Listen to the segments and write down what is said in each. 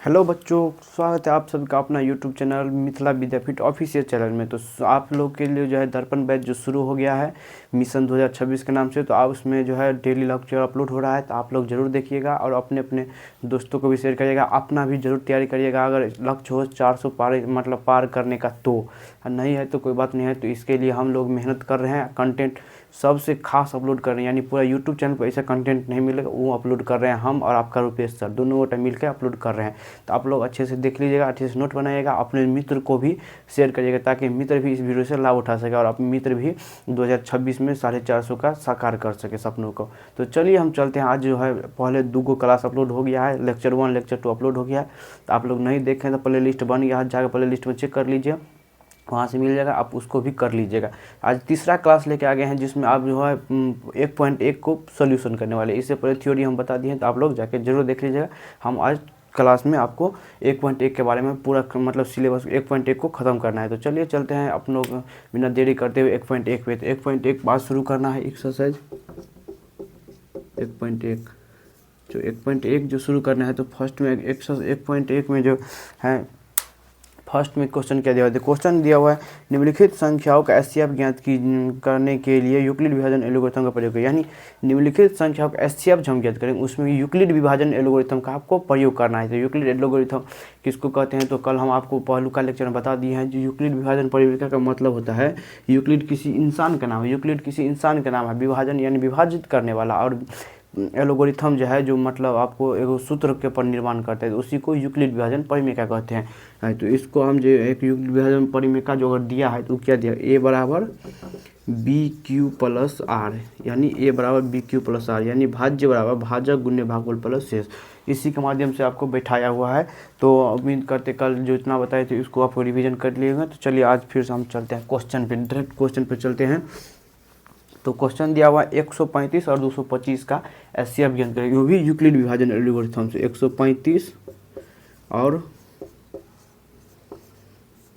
Hello बच्चों, स्वागत है आप सबका अपना यूट्यूब चैनल मिथिला विद्यापीठ ऑफिशियल चैनल में। तो आप लोग के लिए जो है दर्पण बैच जो शुरू हो गया है मिशन 2026 के नाम से, तो आप उसमें जो है डेली लेक्चर अपलोड हो रहा है। तो आप लोग ज़रूर देखिएगा और अपने अपने दोस्तों को भी शेयर करिएगा। अपना भी ज़रूर तैयारी करिएगा। अगर लक्ष्य हो 400 पार करने का तो नहीं है तो कोई बात नहीं है। तो इसके लिए हम लोग मेहनत कर रहे हैं, कंटेंट सबसे खास अपलोड कर रहे हैं, यानी पूरा यूट्यूब चैनल पर ऐसा कंटेंट नहीं मिलेगा, वो अपलोड कर रहे हैं हम और आपका रुपेश सर, दोनों गोटा मिलकर अपलोड कर रहे हैं। तो आप लोग अच्छे से देख लीजिएगा, अच्छे से नोट बनाइएगा, अपने मित्र को भी शेयर करिएगा ताकि मित्र भी इस वीडियो से लाभ उठा सके और अपने मित्र भी 2026 में 450 का साकार कर सके सपनों को। तो चलिए हम चलते हैं। आज जो है पहले 2 क्लास अपलोड हो गया है, लेक्चर 1 लेक्चर 2 अपलोड हो गया है। तो आप लोग नहीं देखें तो प्ले लिस्ट बन गया है, जाकर प्ले लिस्ट में चेक कर लीजिए, वहाँ से मिल जाएगा, आप उसको भी कर लीजिएगा। आज तीसरा क्लास लेके आ गए हैं जिसमें आप जो है 1.1 को सोल्यूशन करने वाले। इससे पहले थ्योरी हम बता दिए हैं, तो आप लोग जाके जरूर देख लीजिएगा। हम आज क्लास में आपको 1.1 के बारे में पूरा मतलब सिलेबस 1.1 को ख़त्म करना है। तो चलिए चलते हैं अपन लोग बिना देरी करते हुए 1.1 पे। तो 1.1 बात शुरू करना है एक्सरसाइज 1.1। जो 1.1 जो शुरू करना है तो फर्स्ट में एक्सरसाइज 1.1 में जो है फर्स्ट में क्वेश्चन क्या दिया हुआ है। क्वेश्चन दिया हुआ है निम्नलिखित संख्याओं का एचसीएफ ज्ञात करने के लिए यूक्लिड विभाजन एल्गोरिथम का प्रयोग करें। यानी निम्नलिखित संख्याओं का एचसीएफ जो हम ज्ञात करेंगे उसमें यूक्लिड विभाजन एल्गोरिथम का आपको प्रयोग करना है। तो यूक्लिड एल्गोरिथम किसको कहते हैं, तो कल हम आपको पहलू का लेक्चर में बता दिए हैं। जो यूक्लिड विभाजन परिवर्तन का मतलब होता है, यूक्लिड किसी इंसान का नाम है, यूक्लिड किसी इंसान का नाम है, विभाजन यानी विभाजित करने वाला, और एल्गोरिथम जो है जो मतलब आपको एक सूत्र के ऊपर निर्माण करते हैं, तो उसी को यूक्लिड विभाजन परिमेय कहते हैं। तो इसको हम जो एक यूक्लिड विभाजन परिमेय का जो अगर दिया है तो क्या दिया, ए बराबर बी क्यू प्लस आर, यानी ए बराबर बी क्यू प्लस आर, यानी भाज्य बराबर भाजक गुण्य भागफल प्लस शेष। इसी के माध्यम से आपको बैठाया हुआ है। तो उम्मीद करते कल जो इतना बताए थे इसको आपको रिवीजन कर लिएगा। तो चलिए आज फिर से हम चलते हैं क्वेश्चन पे, डायरेक्ट क्वेश्चन पे चलते हैं। तो क्वेश्चन दिया हुआ 135 और 225 का एचसीएफ ज्ञात करेंगे, वो भी यूक्लिड विभाजन एल्गोरिथम से। 135 और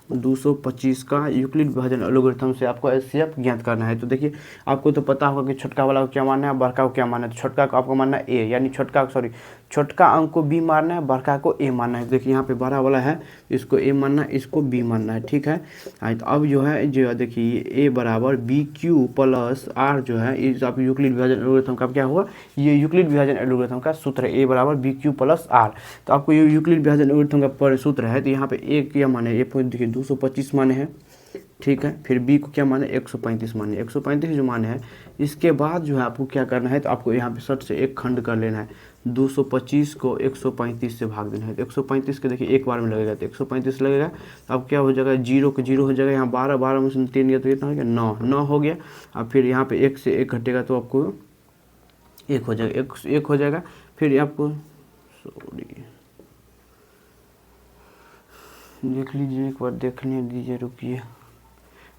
225 का यूक्लिड विभाजन एल्गोरिथम से आपको एचसीएफ ज्ञात करना है। तो देखिए आपको तो पता होगा कि छोटका वाला को क्या मानना है, बड़का को क्या मानना है। तो छोटका को आपको मानना है ए, यानी छोटका अंक को बी मानना है, बड़का को ए मानना है। देखिए यहाँ पे बड़ा वाला है, इसको ए मानना है, इसको बी मानना है, ठीक है। तो अब जो है देखिए ए बराबर बी क्यू प्लस आर जो है इस आप यूक्लिड विभाजन एल्गोरिथम का क्या हुआ, ये यूक्लिड विभाजन एल्गोरिथम का सूत्र है, ए बराबर बी क्यू प्लस आर। तो आपको ये यूक्लिड विभाजन एल्गोरिथम का सूत्र है। तो यहाँ पे ए क्या माने, ए देखिए 225 माने हैं, ठीक है। फिर बी को क्या माने, 135 माने, 135 जो माने हैं। इसके बाद जो है आपको क्या करना है, तो आपको यहाँ पे शर्ट से एक खंड कर लेना है, 225 को 135 से भाग देना है। तो 135 के देखिए एक बार में लगेगा, तो 135 लगेगा। तो अब क्या हो जाएगा, 0 के 0 हो जाएगा, यहाँ 12 में से 3 गया तो कितना हो गया, 9 हो गया। अब फिर यहाँ पे 1 से 1 घटेगा तो आपको 1 हो जाएगा, 1 हो जाएगा। फिर आपको देख लीजिए, एक बार देखने दीजिए, रुकिए।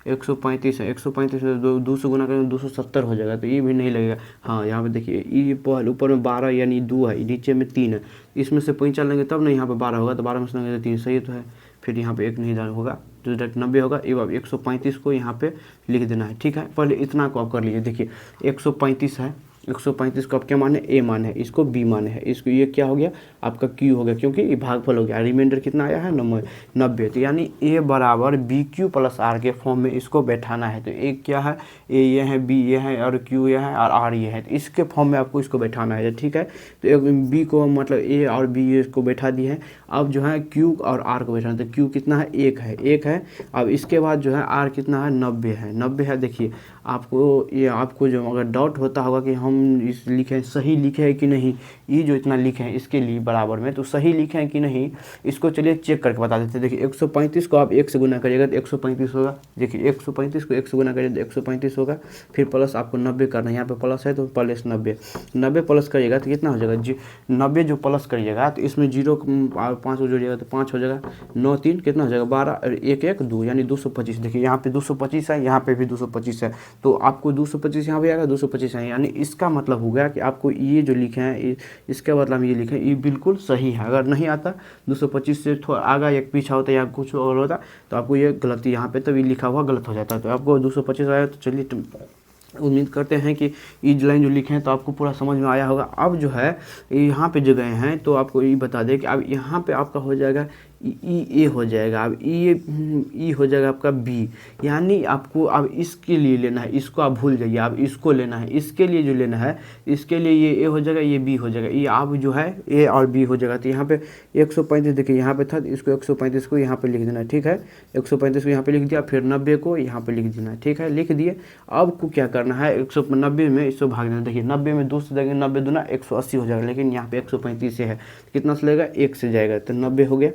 135 है, 135 में 200 गुना करेंगे 270 हो जाएगा, तो ये भी नहीं लगेगा। हाँ यहाँ पे देखिए ये ऊपर में 12 यानी 2 है, नीचे में 3 है, इसमें से 5 लेंगे तब नहीं यहाँ पे 12 होगा, तो 12 में से लेंगे तो 3, सही तो है। फिर यहाँ पे 1 नहीं होगा तो डायरेक्ट 90 होगा। ये अब 135 को यहाँ पे लिख देना है, ठीक है। पहले इतना को आप कर लीजिए। देखिए 135 है, 135 को आप क्या माने, ए माने है, इसको बी माने है, इसको ये क्या हो गया आपका क्यू हो गया, क्योंकि ये भागफल हो गया। रिमाइंडर कितना आया है, 90। तो यानी ए बराबर बी क्यू प्लस आर के फॉर्म में इसको बैठाना है। तो ए क्या है, ए ये है, बी ये है, और क्यू ये है, और आर ये है। तो इसके फॉर्म में आपको इसको बैठाना है, ठीक है। तो एक बी को मतलब ए और बी इसको बैठा दिए हैं। अब जो है क्यू और आर को बैठाना है। तो क्यू कितना है, 1 है। अब इसके बाद जो है आर कितना है, 90 है। देखिए आपको जो अगर डाउट होता होगा कि हम इस लिखे सही लिखे हैं कि नहीं, ये जो इतना लिखे हैं इसके लिए बराबर में, तो सही लिखे हैं कि नहीं इसको चलिए चेक करके बता देते हैं। देखिए 135 को आप 1 से गुना करिएगा तो 135 होगा। देखिए 135 को 1 से गुना करिएगा तो 135 होगा। फिर प्लस आपको 90 करना है, यहाँ पे प्लस है तो प्लस 90 प्लस करिएगा तो कितना हो जाएगा, 90 जो प्लस करिएगा तो इसमें 0 5 को जोड़िएगा तो 5 हो जाएगा, 9 3 कितना हो जाएगा 12 और 1 1 2 यानी 225। देखिए यहाँ पे 225 है, यहाँ पे भी 225 है, तो आपको 225 यहाँ पे आएगा, 225 है, यानी इसका मतलब हो गया कि आपको ये जो लिखे हैं इसका मतलब ये लिखे ये बिल्कुल सही है। अगर नहीं आता 225 से थोड़ा आगा या पीछा होता या कुछ और होता तो आपको ये गलती यहाँ पे तभी लिखा हुआ गलत हो जाता है। तो आपको 225 आया, तो चलिए उम्मीद करते हैं कि ये लाइन जो लिखे हैं तो आपको पूरा समझ में आया होगा। अब जो है यहाँ पे जो गए हैं तो आपको ये बता दें कि अब यहाँ पे आपका हो जाएगा ए हो जाएगा। अब ई हो जाएगा आपका बी, यानी आपको अब इसके लिए लेना है, इसको आप भूल जाइए, अब इसको लेना है। इसके लिए जो लेना है, इसके लिए ये ए हो जाएगा, ये बी हो जाएगा, ये आप जो है ए और बी हो जाएगा। तो यहाँ पे 135 देखिए यहाँ पे था, तो इसको 135 को यहाँ पे लिख देना है, ठीक है। 135 को यहाँ पे लिख दिया, फिर 90 को यहाँ पे लिख देना है, ठीक है। लिख दिए। अब को क्या करना है, 190 में इसको भाग देना। देखिए 90 में 2 से देंगे, 90 दूना 180 हो जाएगा, लेकिन यहाँ पे 135 से है, कितना से लेगा, 1 से जाएगा, तो 90 हो गया।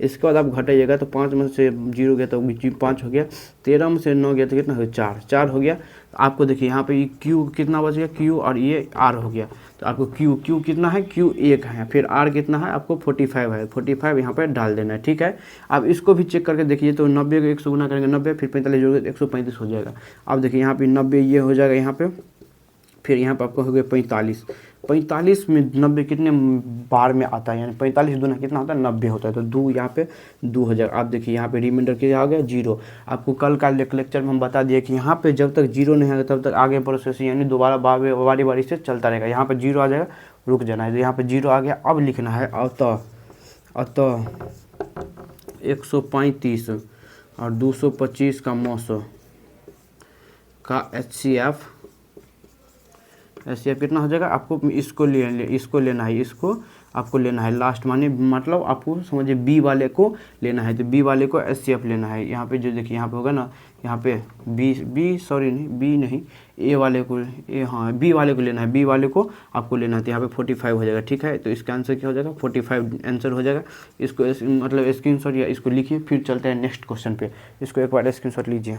इसके बाद आप घटाइएगा तो 5 में से 0 गया तो 5 हो गया, 13 में से 9 गया तो कितना हो गया, 4 हो गया। आपको देखिए यहाँ पे क्यू कितना बच गया, क्यू और ये आर हो गया। तो आपको क्यू कितना है, क्यू 1 है, फिर आर कितना है आपको 45 है, 45 यहाँ पे डाल देना है, ठीक है। अब इसको भी चेक करके देखिए, तो 90 को 100 गुना करेंगे 90, फिर 45 जोड़ेंगे तो 135 हो जाएगा। अब देखिए यहाँ पे 90 ये हो जाएगा यहाँ पे, फिर यहाँ पे आपको हो गया 45 में 90 कितने बार में आता है, यानी 45 दूना कितना होता है, 90 होता है। तो 2 यहाँ पे 2 हो जाएगा। आप देखिए यहाँ पे रिमाइंडर क्या आ गया, 0। आपको कल का लेक्चर में हम बता दिए कि यहाँ पे जब तक 0 नहीं आएगा तब तक आगे प्रोसेस यानी दोबारा बारी बारी से चलता रहेगा। यहाँ पे 0 आ जाएगा, रुक जाना है। तो यहाँ पे 0 आ गया। अब लिखना है अतः 135 और 225 का मौसो का HCF कितना हो जाएगा, आपको इसको लेना है, इसको आपको लेना है लास्ट, माने मतलब आपको समझिए बी वाले को लेना है। तो बी वाले को HCF लेना है। यहाँ पे जो देखिए यहाँ पे होगा ना, यहाँ पे ए वाले को बी वाले को लेना है, बी वाले को आपको लेना है। तो यहाँ पे 45 हो जाएगा, ठीक है। तो इसका आंसर क्या हो जाएगा, 45 आंसर हो जाएगा। इसको मतलब स्क्रीनशॉट या इसको लिखिए, फिर चलते हैं नेक्स्ट क्वेश्चन पे। इसको एक बार स्क्रीनशॉट लीजिए।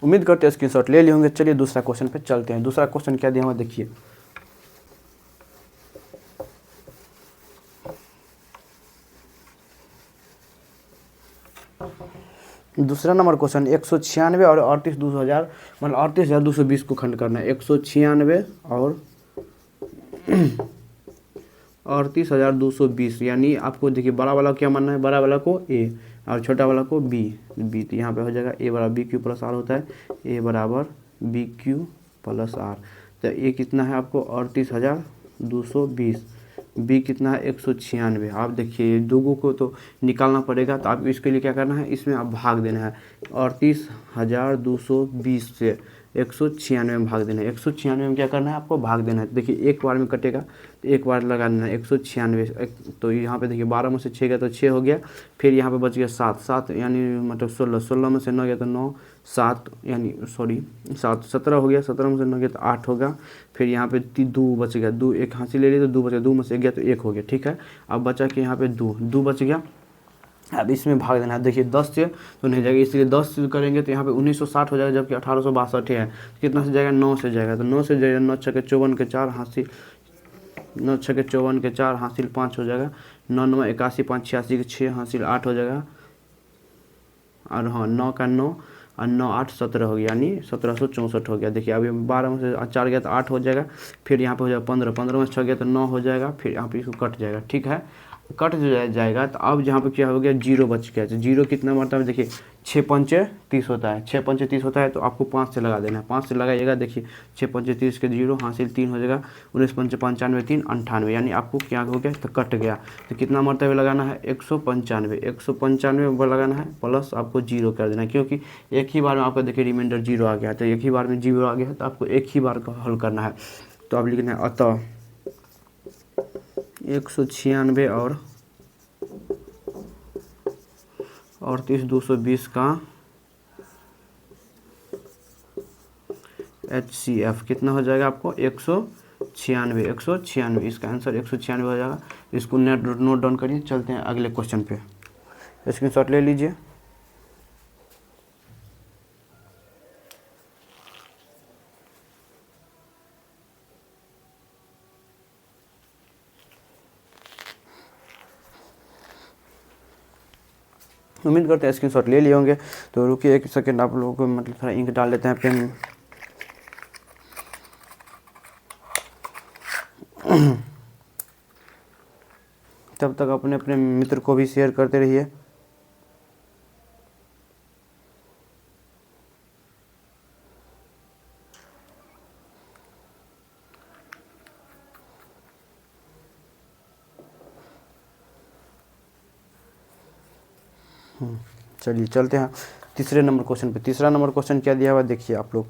उम्मीद करते हैं स्क्रीनशॉट ले लिए होंगे। चलिए दूसरा क्वेश्चन पे चलते हैं। दूसरा क्वेश्चन क्या दिया हुआ देखिए, दूसरा नंबर क्वेश्चन 196 और 38,200 मतलब 38,220 को खंड करना है। 196 और 38,220, यानी आपको देखिए बड़ा वाला क्या मानना है, बड़ा वाला को ए और छोटा वाला को बी। तो यहाँ पे हो जाएगा ए बराबर बी क्यू प्लस आर होता है, ए बराबर बी क्यू प्लस आर। तो ए कितना है आपको 38,220, बी कितना है 196। आप देखिए दोगों को तो निकालना पड़ेगा, तो आपको इसके लिए क्या करना है, इसमें आप भाग देना है। 38,220 से 196 में भाग देना है। 196 में क्या करना है, आपको भाग देना है। देखिए एक बार में कटेगा तो एक बार लगा देना है 196। तो यहाँ पे देखिए 12 में से 6 गया तो 6 हो गया, फिर यहाँ पे बच गया 7 यानी मतलब 16 में से 9 गया तो 9, 7 यानी 17 हो गया, 17 में से 9 गया तो 8 होगा। फिर यहाँ पे 2 बच गया, 2 एक हासिल ले लिया तो 2 बच गया, 2 में से 1 गया तो 1 हो गया, ठीक है। अब बचा कि यहाँ पे 2 बच गया। अब इसमें भाग देना है। देखिए 10 से तो नहीं जाएगा, इसलिए 10 से करेंगे तो यहाँ पे 1960 हो जाएगा, जबकि 1862 है। कितना से जाएगा, 9 से जाएगा। तो 9 से जाएगा, 9 छक्के 54 के 4 हासिल, 9 छक्के 54 के 4 हासिल 5 हो जाएगा। 9 9 81 5 86 के 6 हासिल 8 हो जाएगा। और हाँ 9 का 9 और 9 8 17 हो गया, यानी 1764 हो गया। देखिए अभी 12 में से 4 गया तो 8 हो जाएगा, फिर यहाँ पे हो जाएगा 15 में से 6 गया तो 9 हो जाएगा, फिर यहाँ पे इसको कट जाएगा, ठीक है। कट जो जाएगा तो अब यहाँ पे क्या हो गया, 0 बच गया। तो 0 कितना मतलब देखिए 6 पंचे 30 होता है, 6 पंचे 30 होता है, तो आपको 5 से लगा देना है। 5 से लगाइएगा, देखिए 6 पंचे 30 के 0 हासिल 3 हो जाएगा, 19 पंचे 95 3 98, यानी आपको क्या हो गया, तो कट गया। तो कितना मरतबे लगाना है, 195 पर लगाना है, प्लस आपको 0 कर देना है, क्योंकि एक ही बार में आपका देखिए रिमाइंडर 0 आ गया है। तो एक ही बार में 0 आ गया है, तो आपको एक ही बार का हल करना है। तो आप लिखना है अतः 196 और 38,220 का HCF कितना हो जाएगा आपको 196। इसका आंसर 196 हो जाएगा। इसको नोट डाउन करिए। चलते हैं अगले क्वेश्चन पे, स्क्रीनशॉट ले लीजिए। उम्मीद करते हैं स्क्रीनशॉट ले लिए होंगे। तो रुकिए 1 सेकंड, आप लोगों को मतलब थोड़ा इंक डाल लेते हैं पेन। तब तक अपने अपने मित्र को भी शेयर करते रहिए। चलिए चलते हैं तीसरे नंबर क्वेश्चन पे। तीसरा नंबर क्वेश्चन क्या दिया हुआ देखिए आप लोग।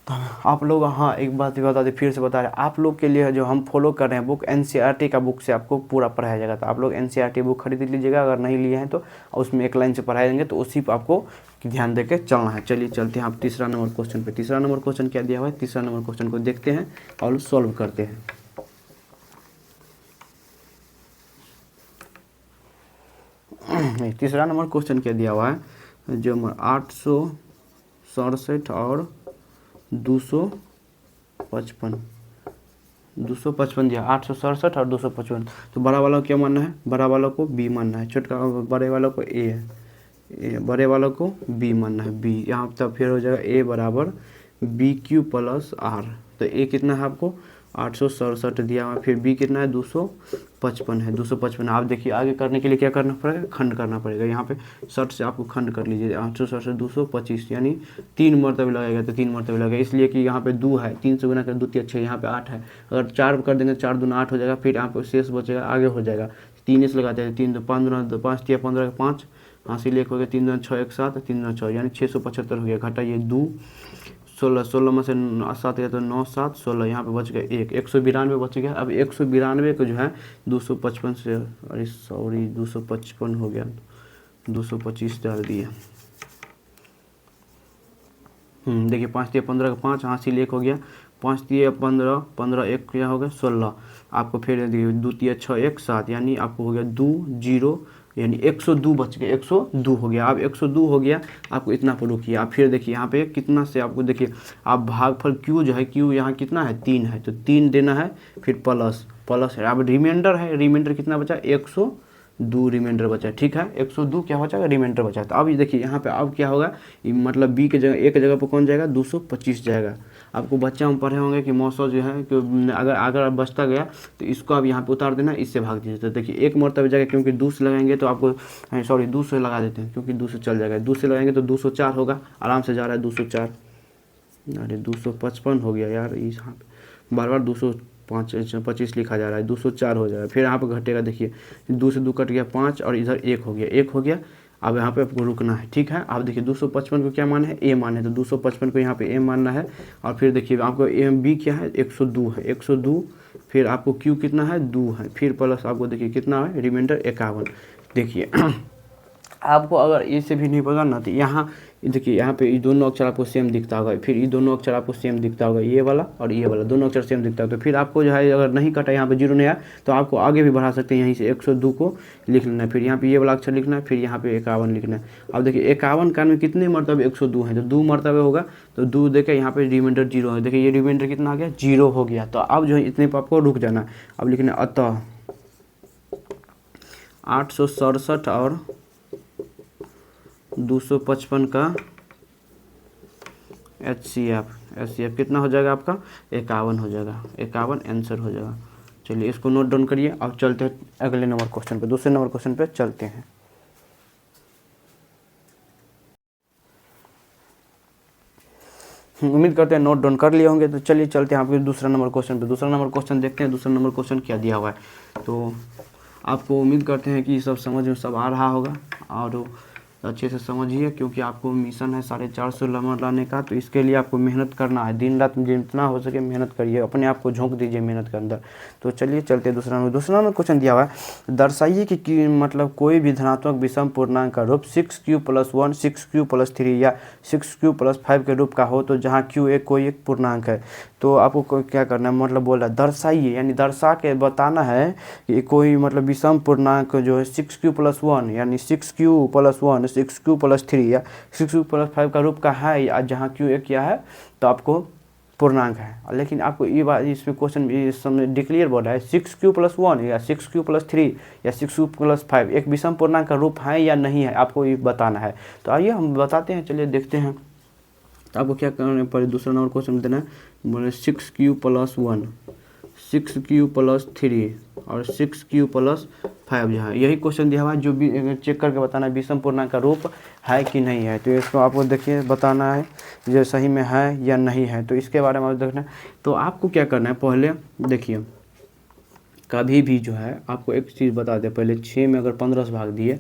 हाँ एक बात भी बता दें, फिर से बता रहे हैं आप लोग के लिए जो हम फॉलो कर रहे हैं बुक एनसीईआरटी का बुक से आपको पूरा पढ़ाया जाएगा। तो आप लोग एनसीईआरटी बुक खरीद लीजिएगा, अगर नहीं लिए हैं तो उसमें एक लाइन से पढ़ाए जाएंगे, तो उसी पर आपको ध्यान दे के चलना है। चलिए चलते हैं आप तीसरा नंबर क्वेश्चन पे। तीसरा नंबर क्वेश्चन क्या दिया हुआ है, तीसरा नंबर क्वेश्चन को देखते हैं और सॉल्व करते हैं। तीसरा नंबर क्वेश्चन क्या दिया हुआ है, जो 867 और 255 दिया, 867 और 255। तो बड़ा वाला को क्या मानना है, बड़ा वाला को बी मानना है, छोटा बड़े वाला को ए है, बड़े वाला को बी मानना है, बी। यहाँ तब फिर हो जाएगा ए बराबर बी क्यू प्लस आर। तो ए कितना है आपको 867 दिया हुआ, फिर बी कितना है 255 है, 255। आप देखिए आगे करने के लिए क्या करना पड़ेगा, खंड करना पड़ेगा। यहाँ पे 60 से आपको खंड कर लीजिए, 860 से 225 यानी 3 मरतबे लगेगा, तो 3 मरतबे लगेगा, इसलिए कि यहाँ पे 2 है, 3 से गुना कर 2 3 6, यहाँ पे 8 है। अगर 4 कर देंगे 4 दूना 8 हो जाएगा, फिर यहाँ पे शेष बचेगा, आगे हो जाएगा 3 से लगाते हैं, 3 तो 5 दूना 5 या 15 का 5, हासिल 1 हो गया, 3 दूना 6 1 7, 3 दूना 6 यानी 675 हो गया। घटाइए 2 16 में से 7 गया तो 9 7 16, यहाँ पे बच गया 192 बच गया। अब 192 को जो है 255 से, अरे सॉरी 255 हो गया, 225 डाल दिया। देखिए 5 दिया 15 का 5, हासिल 1 हो गया, 5 दिया 15, 15 1 क्या हो गया 16। आपको फिर देखिए 2 दिया 6 1 7, यानी आपको हो गया 2 0, यानी 102 बच गया, 102 हो गया। अब 102 हो गया, आपको इतना पर रुकिए। आप फिर देखिए यहाँ पे कितना से आपको देखिए, आप भागफल क्यू जो है, क्यू यहाँ कितना है 3 है, तो 3 देना है, फिर प्लस है। अब रिमाइंडर है, रिमाइंडर कितना बचा 102 रिमाइंडर बचा है, ठीक है 102 क्या हो जाएगा रिमाइंडर बचा है। तो अब देखिए यहाँ पे अब क्या होगा, मतलब बी के जगह एक जगह पर कौन जाएगा 225 जाएगा। आपको बच्चा हम पढ़े होंगे कि मौसम जो है कि अगर बचता गया तो इसको आप यहाँ पे उतार देना, इससे भाग दीजिए। तो देखिए एक मरतबे जाएगा, क्योंकि 2 से लगाएंगे तो आपको सॉरी 2 से लगा देते हैं, क्योंकि 2 से चल जाएगा, 2 से लगाएंगे तो 204 होगा, आराम से जा रहा है 204। अरे 255 हो गया यार, इस यहाँ पे बार 225 लिखा जा रहा है, 204 हो जाएगा। फिर यहाँ पर घटेगा, देखिए 2 से 2 कट गया 5 और इधर 1 हो गया, 1 हो गया। अब यहाँ पे आपको रुकना है, ठीक है। आप देखिए 255 को क्या माना है ए माने, तो 255 को यहाँ पे ए मानना है। और फिर देखिए आपको ए बी क्या है 102 है, 102, फिर आपको क्यू कितना है 2 है, फिर प्लस आपको देखिए कितना है रिमाइंडर 51। देखिए आपको अगर ए से भी नहीं पता ना, तो यहाँ देखिए यहाँ पे ये दोनों अक्षर आपको सेम दिखता होगा, फिर ये दोनों अक्षर आपको सेम दिखता होगा, ये वाला और ये वाला दोनों अक्षर सेम दिखता होगा। तो फिर आपको जो है अगर नहीं कटा यहाँ पे 0 नहीं आया, तो आपको आगे भी बढ़ा सकते हैं, यहीं से 102 को लिख लेना है, फिर यहाँ पे ये वाला अक्षर लिखना है, फिर यहाँ पे 51 लिखना है। अब देखिए 51 का में कितने मरतबे 102 है, तो 2 मरतबे होगा, तो 2 देखे यहाँ पे रिमाइंडर 0 है, देखिए ये रिमाइंडर कितना आ गया 0 हो गया। तो अब जो है इतने पर आपको रुक जाना। अब लिखना अतः 867 और 255 का HCF कितना हो जाएगा आपका 51 हो जाएगा, 51 आंसर हो जाएगा। चलिए इसको नोट डाउन करिए। अब चलते हैं अगले नंबर क्वेश्चन पे, दूसरे नंबर क्वेश्चन पे चलते हैं। उम्मीद करते हैं नोट डाउन कर लिए होंगे। तो चलिए चलते हैं आपके दूसरा नंबर क्वेश्चन पे। दूसरा नंबर क्वेश्चन देखते हैं, दूसरा नंबर क्वेश्चन क्या दिया हुआ है। तो आपको उम्मीद करते हैं कि सब समझ में सब आ रहा होगा और अच्छे से समझिए, क्योंकि आपको मिशन है 450 नंबर लाने का। तो इसके लिए आपको मेहनत करना है, दिन रात जितना हो सके मेहनत करिए, अपने आप को झोंक दीजिए मेहनत के अंदर। तो चलिए चलते हैं दूसरा नंबर क्वेश्चन दिया हुआ है, दर्शाइए कि मतलब कोई भी धनात्मक विषम पूर्णांक का रूप 6q + 1 6q + 3 या 6q + 5 के रूप का हो, तो जहाँ q कोई एक पूर्णांक है। तो आपको क्या करना है, मतलब बोल रहा है दर्शाइए, यानी दर्शा के बताना है कि कोई मतलब विषम पूर्णांक जो है 6q + 1 यानी 6q + 1 6q + 3 या 6q + 5 का रूप का है, या जहाँ q एक क्या है तो आपको पूर्णांक है। लेकिन आपको ये बात इसमें क्वेश्चन इस समय डिक्लेयर बोल रहा है 6q + 1 या 6q + 3 या 6q + 5 एक विषम पूर्णांक का रूप है या नहीं है, आपको ये बताना है। तो आइए हम बताते हैं, चलिए देखते हैं। तो आपको क्या करना पड़े, दूसरा नंबर क्वेश्चन देना है, बोले 6q + 1 6q+3 और 6q+5 जो है, यही क्वेश्चन दिया हुआ है, जो भी चेक करके बताना है विषम पूर्णांक का रूप है कि नहीं है। तो इसको आपको देखिए बताना है जो सही में है या नहीं है, तो इसके बारे में आप देखना है। तो आपको क्या करना है, पहले देखिए कभी भी जो है आपको एक चीज़ बता दें, पहले 6 में अगर 15 से भाग दिए,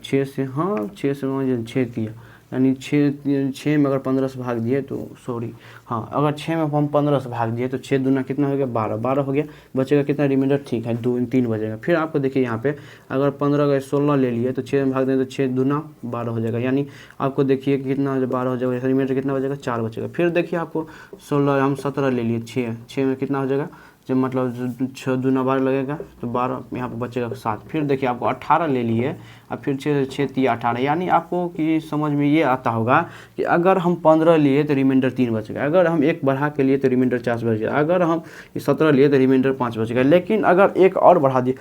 6 से, हाँ 6 से 6 किया, यानी 6 में अगर 15 से भाग दिए तो सॉरी, हाँ अगर 6 में हम 15 से भाग दिए तो 6 दूना कितना हो गया, 12 हो गया, बचेगा कितना रिमाइंडर, ठीक है 3 बचेगा। फिर आपको देखिए यहाँ पे अगर 15 का 16 ले लिए तो 6 में भाग दें तो 6 दूना 12 हो जाएगा, यानी आपको देखिए कि कितना 12 हो जाएगा, रिमाइंडर कितना बचेगा, 4 बचेगा। फिर देखिए आपको 16 हम 17 ले लिए, 6 में कितना हो जाएगा, जब मतलब 6 दूना 12 लगेगा तो 12 यहाँ पर बचेगा 7। फिर देखिए आपको 18 ले लिए, अब फिर 6 3 18, यानी आपको कि समझ में ये आता होगा कि अगर हम 15 लिए तो रिमाइंडर 3 बचेगा, अगर हम 1 बढ़ा के लिए तो रिमाइंडर 4 बचेगा, अगर हम 17 लिए तो रिमाइंडर 5 बचेगा, लेकिन अगर 1 और बढ़ा दिए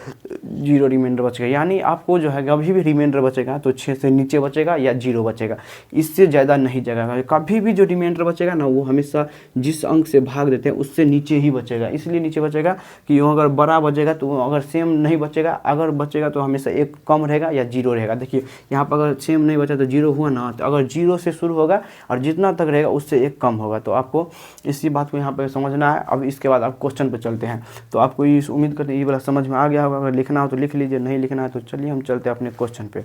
0 रिमाइंडर बचेगा। यानी आपको जो है कभी भी रिमाइंडर बचेगा तो 6 से नीचे बचेगा या 0 बचेगा, इससे ज़्यादा नहीं जाएगा। कभी भी जो रिमाइंडर बचेगा ना वो हमेशा जिस अंक से भाग देते हैं उससे नीचे ही बचेगा, इसलिए नीचे बचेगा कि वो अगर बड़ा बचेगा तो अगर सेम नहीं बचेगा, अगर बचेगा तो हमेशा 1 कम रहेगा या 0 रहेगा। देखिए यहाँ पर अगर सेम नहीं बचा तो 0 हुआ ना, तो अगर 0 से शुरू होगा और जितना तक रहेगा उससे 1 कम होगा। तो आपको इसी बात को यहाँ पर समझना है। अब इसके बाद आप क्वेश्चन पर चलते हैं। तो आपको इस उम्मीद करते हैं ये वाला समझ में आ गया होगा, अगर लिखना हो तो लिख लीजिए, नहीं लिखना है तो चलिए हम चलते हैं अपने क्वेश्चन पे।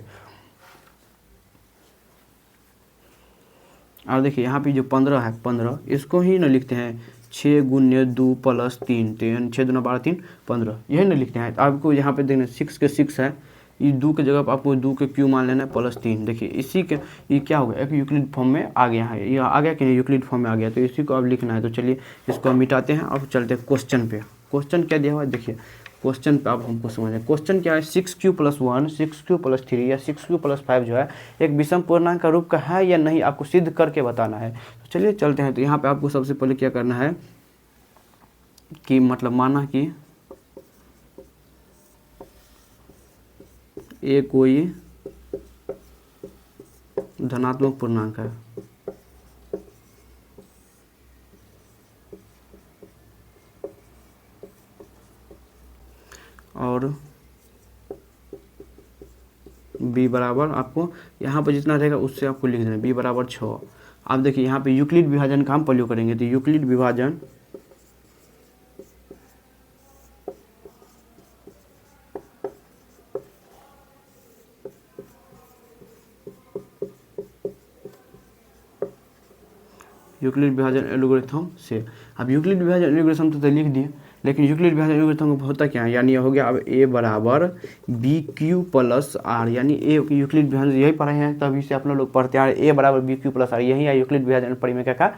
और देखिए यहाँ पे जो 15 है, 15 इसको ही ना लिखते हैं 6 गुने 2 + 3, 6 दूना 12 3 15, यही ना लिखते हैं। तो आपको यहाँ पे देखना 6 के 6 है, ये 2 के जगह पर आपको 2 के क्यू मान लेना है +3। देखिए इसी के ये क्या होगा, एक यूक्लिड फॉर्म में आ गया है, ये आ गया कि नहीं, यूक्लिड फॉर्म में आ गया, तो इसी को अब लिखना है। तो चलिए इसको हम मिटाते हैं, अब चलते हैं क्वेश्चन पे। क्वेश्चन क्या दिया हुआ है देखिए, क्वेश्चन पे आप हमको समझें। क्वेश्चन क्या है, 6q+1, 6q+3 या 6q+5 जो है एक विषम पूर्णांक का रूप का है या नहीं, आपको सिद्ध करके बताना है। तो चलिए चलते हैं। तो यहाँ पे आपको सबसे पहले क्या करना है कि मतलब माना कि ये कोई धनात्मक पूर्णांक है और b बराबर, आपको यहाँ पर जितना रहेगा उससे आपको लिख देना b बराबर 6। आप देखिए यहाँ पे यूक्लिड विभाजन का हम प्रयोग करेंगे, तो यूक्लिड विभाजन एल्गोरिथम से। अब यूक्लिड विभाजन एल्गोरिथम तो लिख दिए, लेकिन यूक्लिड विभाजन एल्गोरिथम को होता क्या है, यानी ये हो गया अब a बराबर BQ+R, यानी ए यूक्लिड विभाजन यही पढ़े हैं तभी से अपने लोग पढ़ते हैं, a बराबर BQ+R, यही है यूक्लिड विभाजन परिमेय का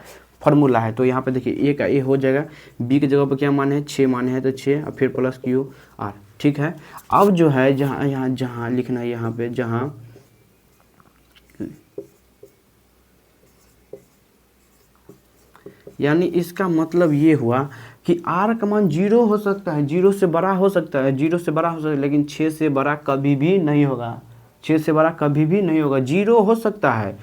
फॉर्मूला है। तो यहाँ पे देखिए a का a हो जाएगा, b के जगह पर क्या माने हैं 6 माने हैं, तो 6 और फिर +QR, ठीक है। अब जो है जहाँ लिखना है, यहाँ पे जहाँ यानी इसका मतलब ये हुआ कि r का मान 0 हो सकता है, 0 से बड़ा हो सकता है, 0 से बड़ा हो सकता है, लेकिन 6 से बड़ा कभी भी नहीं होगा, 6 से बड़ा कभी भी नहीं होगा। 0 हो सकता है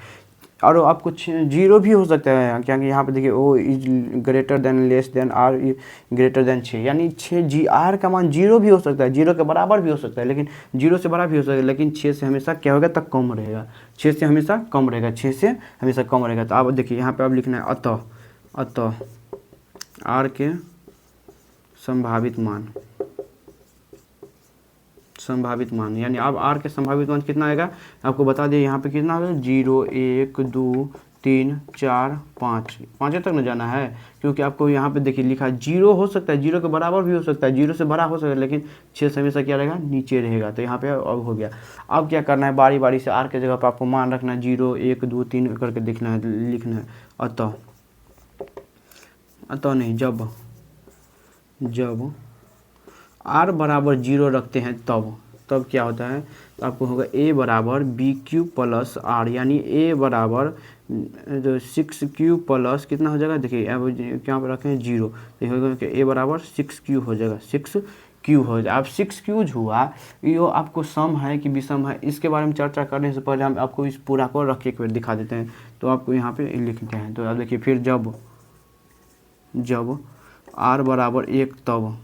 और आपको 0 भी हो सकता है, क्योंकि यहाँ पे देखिए O is greater than less then R greater than 6, यानी 6 R का मान 0 भी हो सकता है, 0 के बराबर भी हो सकता है, लेकिन 0 से बड़ा भी हो सकता है, लेकिन 6 से हमेशा क्या होगा तक कम रहेगा, 6 से हमेशा कम रहेगा, 6 से हमेशा कम रहेगा। तो आप देखिए यहाँ पे अब लिखना है अतः R के संभावित मान, यानी अब R के संभावित मान कितना आएगा आपको बता दिए, यहाँ पे कितना आएगा 0 1 2 3 4 5 5 तक न जाना है, क्योंकि आपको यहाँ पे देखिए लिखा 0 हो सकता है, 0 के बराबर भी हो सकता है, 0 से बड़ा हो सकता है, लेकिन 6 से हमेशा क्या रहेगा नीचे रहेगा। तो यहाँ पे अब हो गया। अब क्या करना है, बारी बारी से R के जगह पर आपको मान रखना है, 0 1 2 3 करके लिखना है। अतः नहीं, जब r बराबर 0 रखते हैं तब क्या होता है, तो आपको होगा a बराबर BQ+R, यानी a बराबर 6q+ कितना हो जाएगा, देखिए अब क्या पर रखें 0, तो होगा कि a बराबर 6q हो जाएगा, 6q हो जाए। अब 6q हुआ, ये आपको सम है कि विषम है, इसके बारे में चर्चा करने से पहले हम आपको इस पूरा को रख के एक बार दिखा देते हैं। तो आपको यहाँ पे लिखते हैं, तो आप देखिए फिर जब आर बराबर 1 तब,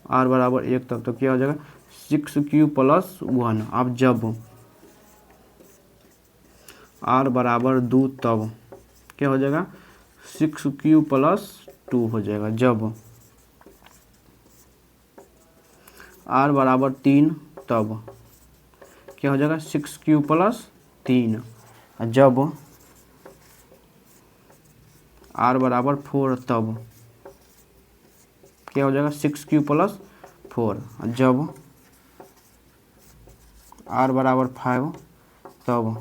आर बराबर 1 तब तो क्या हो जाएगा 6q + 1। अब जब आर बराबर 2 तब क्या हो जाएगा 6q + 2 हो जाएगा। जब आर बराबर 3 तब क्या हो जाएगा 6q + 3। जब आर बराबर 4 तब क्या हो जाएगा 6q + 4। जब आर बराबर 5 तब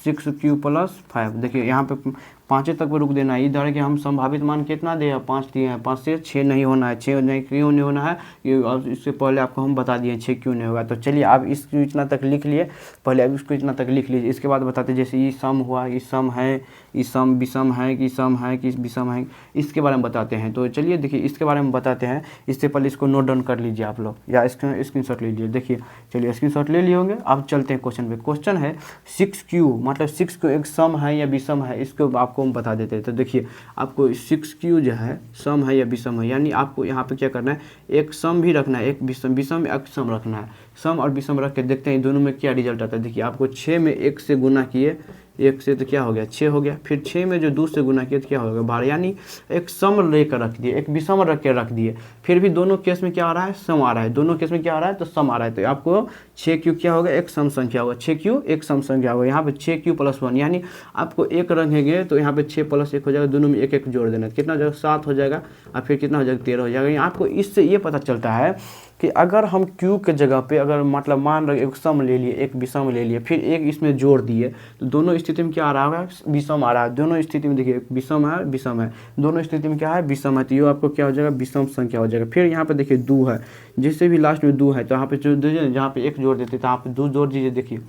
6q + 5। देखिए यहाँ पे 5 तक पे रुक देना है। इधर है कि हम संभावित मान कितना दिए हैं 5 दिए हैं, 5 से 6 नहीं होना है। 6 नहीं क्यों नहीं होना है ये अब इससे पहले आपको हम बता दिए 6 क्यों नहीं होगा। तो चलिए आप इसको इतना तक लिख लिए, पहले अब इसको इतना तक लिख लीजिए। इसके बाद बताते जैसे ये सम हुआ, ये सम है, ये सम विषम है कि सम है कि विषम है, इसके बारे में बताते हैं। तो चलिए देखिए इसके बारे में बताते हैं। इससे पहले इसको नोट डाउन कर लीजिए आप लोग या स्क्रीनशॉट ले लीजिए। देखिए चलिए स्क्रीनशॉट ले लिए होंगे। अब चलते हैं क्वेश्चन पे। क्वेश्चन है 6q मतलब 6q एक सम है या विषम है, इसको आपको हम बता देते हैं। तो देखिए आपको 6q जो है सम है या विषम है, यानी आपको यहाँ पे क्या करना है एक सम भी रखना है, एक विषम, विषम एक सम रखना है। सम और विषम रख के देखते हैं दोनों में क्या रिजल्ट आता है। देखिए आपको 6 में 1 से गुना किए, 1 से तो क्या हो गया 6 हो गया, फिर 6 में जो 2 से गुना किए तो क्या हो गया 12, यानी एक सम लेकर रख दिए, एक विषम रख के रख दिए। फिर भी दोनों केस में क्या आ रहा है सम आ रहा है, दोनों केस में क्या आ रहा है तो सम आ रहा है। तो आपको 6q क्या होगा एक सम संख्या होगा, 6q एक सम संख्या होगा। यहाँ पे 6q + 1 यानी आपको एक रखेंगे तो यहाँ पे 6 + 1 हो जाएगा, दोनों में एक एक जोड़ देना, कितना हो जाएगा 7 हो जाएगा, और फिर कितना हो जाएगा 13 हो जाएगा। आपको इससे ये पता चलता है कि अगर हम q के जगह पे अगर मतलब मान रहे एक सम ले लिए, एक विषम ले लिए, फिर एक इसमें जोड़ दिए, तो दोनों स्थिति में क्या आ रहा है विषम आ रहा है। दोनों स्थिति में देखिए विषम है विषम है, दोनों स्थिति में क्या है विषम है, तो ये आपको क्या हो जाएगा विषम संख्या हो जाएगा। फिर यहाँ पे देखिए 2 है, जिससे भी लास्ट में 2 है तो यहाँ पे जो दीजिए, जहाँ पे 1 जोड़ देते तो यहाँ पे 2 जोड़ दीजिए। देखिए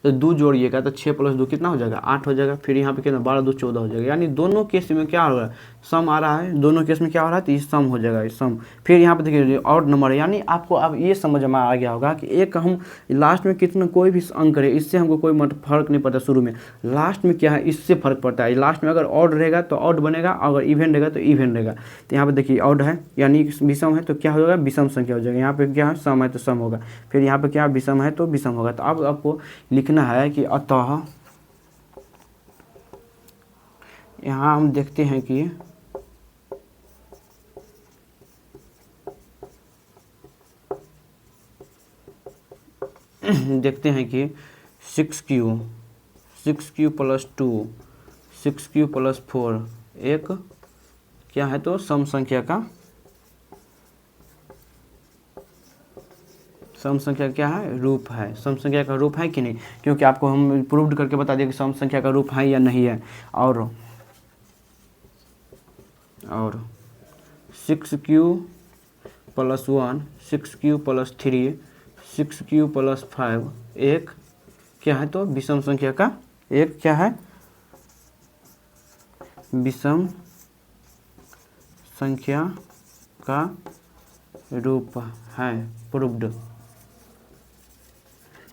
तो 2 जोड़िएगा तो 6 + 2 कितना हो जाएगा 8 हो जाएगा। फिर यहाँ पे कितना 12 2 14 हो जाएगा, यानी दोनों केस में क्या हो रहा है सम आ रहा है, दोनों केस में क्या हो रहा है तो ये सम हो जाएगा, ये सम। फिर यहाँ पे देखिए और नंबर है, यानी आपको अब ये समझ में आ गया होगा कि एक हम लास्ट में कितना कोई भी अंक रहे इससे हमको कोई मतलब फर्क नहीं पड़ता शुरू में, लास्ट में क्या है इससे फर्क पड़ता है। लास्ट में अगर ऑड रहेगा तो ऑड बनेगा, अगर इवेंट रहेगा तो इवेंट रहेगा। तो यहाँ पे देखिए ऑड है यानी विषम है तो क्या हो जाएगा विषम संख्या हो जाएगा। यहाँ पे क्या है सम है तो सम होगा, फिर यहाँ पे क्या विषम है तो विषम होगा। तो अब आपको लिखना है कि अतः यहाँ हम देखते हैं कि देखते हैं कि 6q + 2 6q + 4 एक क्या है तो सम संख्या का, सम संख्या क्या है रूप है, सम संख्या का रूप है कि नहीं, क्योंकि आपको हम प्रूव्ड करके बता दिए कि सम संख्या का रूप है या नहीं है। और 6q + 1 6q + 3 6q + 5 एक क्या है तो विषम संख्या का, एक क्या है विषम संख्या का रूप है प्रूव्ड।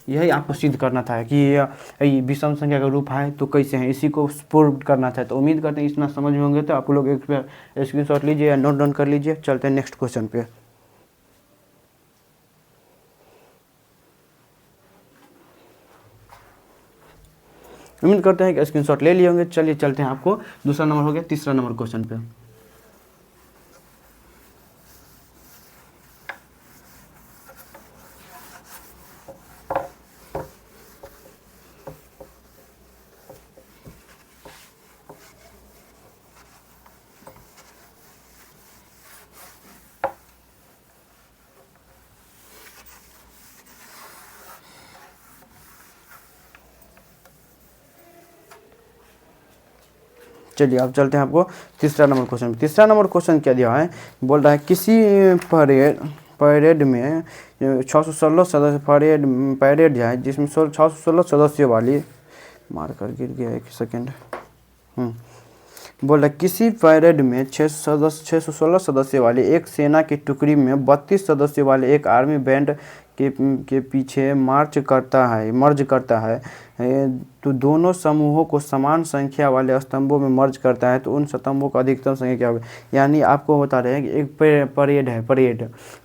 यही आपको सिद्ध करना था कि ये विषम संख्या का रूप है तो कैसे है, इसी को प्रूव करना था। तो उम्मीद करते हैं इतना समझ में होंगे। तो आप लोग एक बार स्क्रीनशॉट लीजिए या नोट डाउन कर लीजिए। चलते हैं नेक्स्ट क्वेश्चन पे। उम्मीद करते हैं कि स्क्रीनशॉट ले लिए होंगे। चलिए चलते हैं, आपको दूसरा नंबर हो गया, तीसरा नंबर क्वेश्चन पे। चलिए अब चलते हैं आपको तीसरा नंबर क्वेश्चन। तीसरा नंबर क्वेश्चन क्या दिया है, बोल रहा है किसी परेड में 616 सदस्य परेड है जिसमें 616 सदस्यों वाली, मारकर गिर गया एक सेकेंड। बोल रहा है किसी परेड में 616 सदस्य वाली एक सेना की टुकड़ी में 32 सदस्यों वाले एक आर्मी बैंड के पीछे मर्ज करता है तो दोनों समूहों को समान संख्या वाले स्तंभों में मर्ज करता है तो उन स्तंभों का अधिकतम संख्या क्या होगी। यानी आपको बता रहे हैं कि एक परेड है,